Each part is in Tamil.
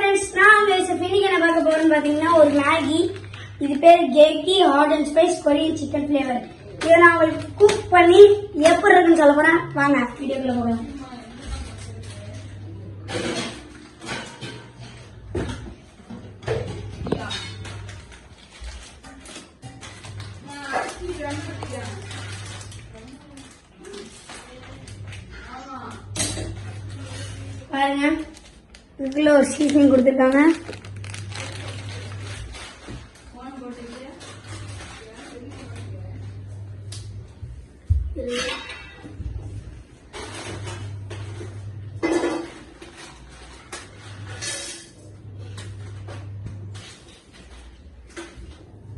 ஃப்ரெண்ட்ஸ், நான் உங்க இன்னைக்கு என்ன பார்க்க போறேன்னு பாத்தீங்கன்னா ஒரு மேகி. இது பேர் கேக்கி hot and spice Korean chicken flavour. இதை நான் உங்களுக்கு குக் பண்ணி எப்படி இருக்குன்னு சொல்ல போறேன். வாங்க வீடியோக்குள்ள போகலாம். பாருங்க, இதுக்குள்ள ஒரு சீசனிங் கொடுத்துருக்காங்க.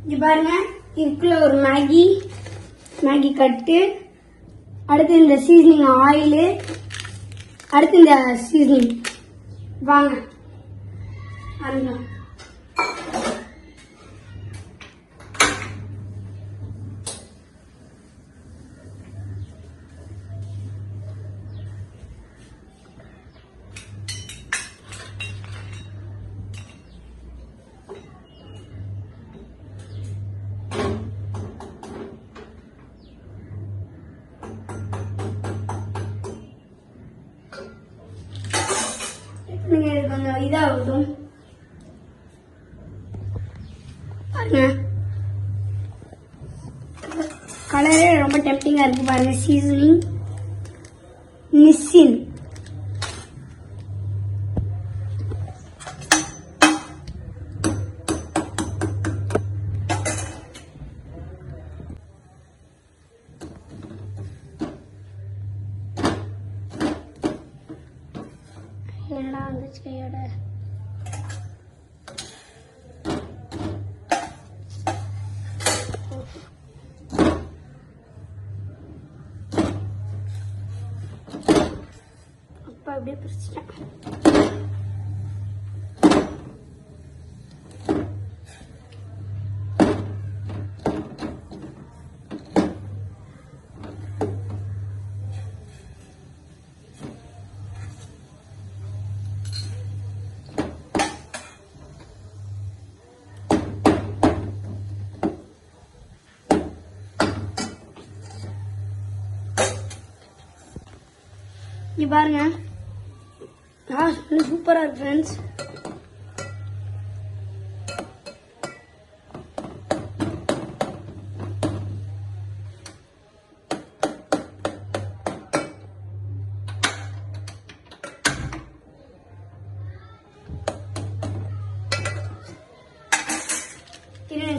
இது பாருங்க, இதுக்குள்ள ஒரு மேகி கட்டு, அடுத்து இந்த சீசனிங் ஆயில், அடுத்து இந்த சீசனிங். வாங்க ஆரம்பிக்கலாம். கொஞ்சம் இதாகட்டும். கலரே ரொம்ப டெம்ப்டிங்கா இருக்கு பாருங்க. சீசனிங் நிஸ்ஸின். என்னடா வந்துச்சு கையோட. அப்பா அப்படியே பிரிச்சுட்டேன். இங்க பாருங்க, சூப்பரா இருக்கு ஃப்ரெண்ட்ஸ்.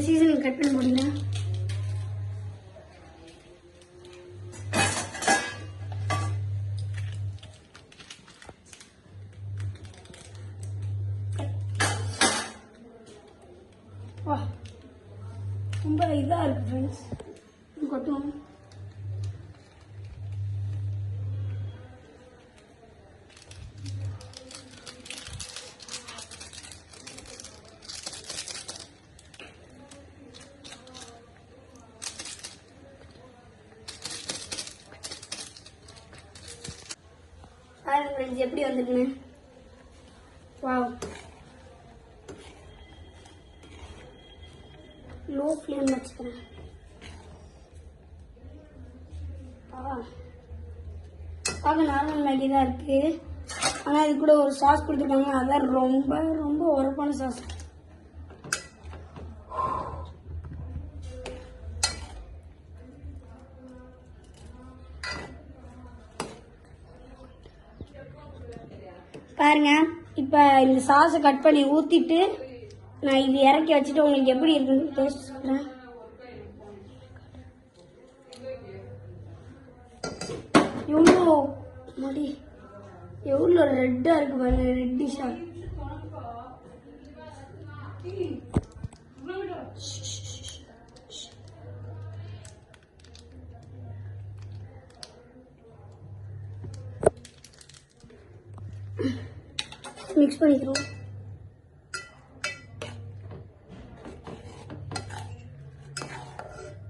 சீசன் கட் பண்ண முடியல. ரொம்ப இதா இருக்கு ஃப்ரெண்ட்ஸ். கொட்டும். பாருங்க ஃப்ரெண்ட்ஸ், எப்படி வந்துருக்குன்னு. வாவ், லோ ஃப்ளேம் வச்சுக்கிறேன். பார்க்க நார்மல் மேகி தான் இருக்கு, ஆனால் இது கூட ஒரு சாஸ் கொடுத்துருக்காங்க. அதான் ரொம்ப ரொம்ப உரப்பான சாஸ். பாருங்க, இப்போ இந்த சாஸை கட் பண்ணி ஊற்றிட்டு நான் இது இறக்கி வச்சுட்டு உங்களுக்கு எப்படி இருக்குன்னு டேஸ்ட் சொல்றேன். எவ்வளோ ரெட்டா இருக்கு பாருங்க, ரெட்டிஷா. மிக்ஸ் பண்ணிக்கிறோம்.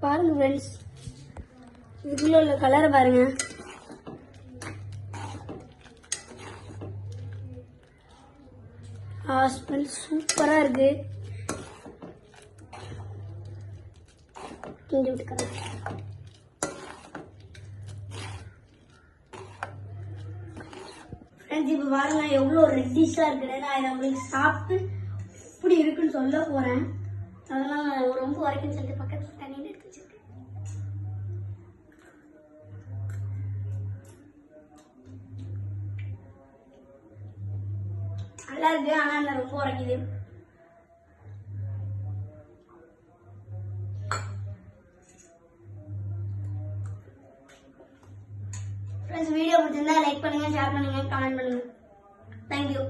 பாருங்க ஃப்ரெண்ட்ஸ், இதுக்குள்ள உள்ள கலரை பாருங்க. ஸ்மெல் சூப்பரா இருக்கு. கிண்டி விட்டுக்கிறேன். ஃப்ரெண்ட்ஸ் இப்போ பாருங்க எவ்வளோ ரெட்டிஷா இருக்குன்னு. நான் இதை உங்களுக்கு சாப்பிட்டு இப்படி இருக்குன்னு சொல்ல போறேன். அதெல்லாம் ரொம்ப வரைக்கும் சொல்லிட்டு பக்கத்துல தண்ணி எடுத்து வச்சிருக்கேன். நல்லா இருக்கு, ஆனா என்ன ரொம்ப உரைக்குது. ஃப்ரெண்ட்ஸ் வீடியோ பிடிச்சிருந்தா லைக் பண்ணுங்க, ஷேர் பண்ணுங்க, கமெண்ட் பண்ணுங்க. தேங்க்யூ.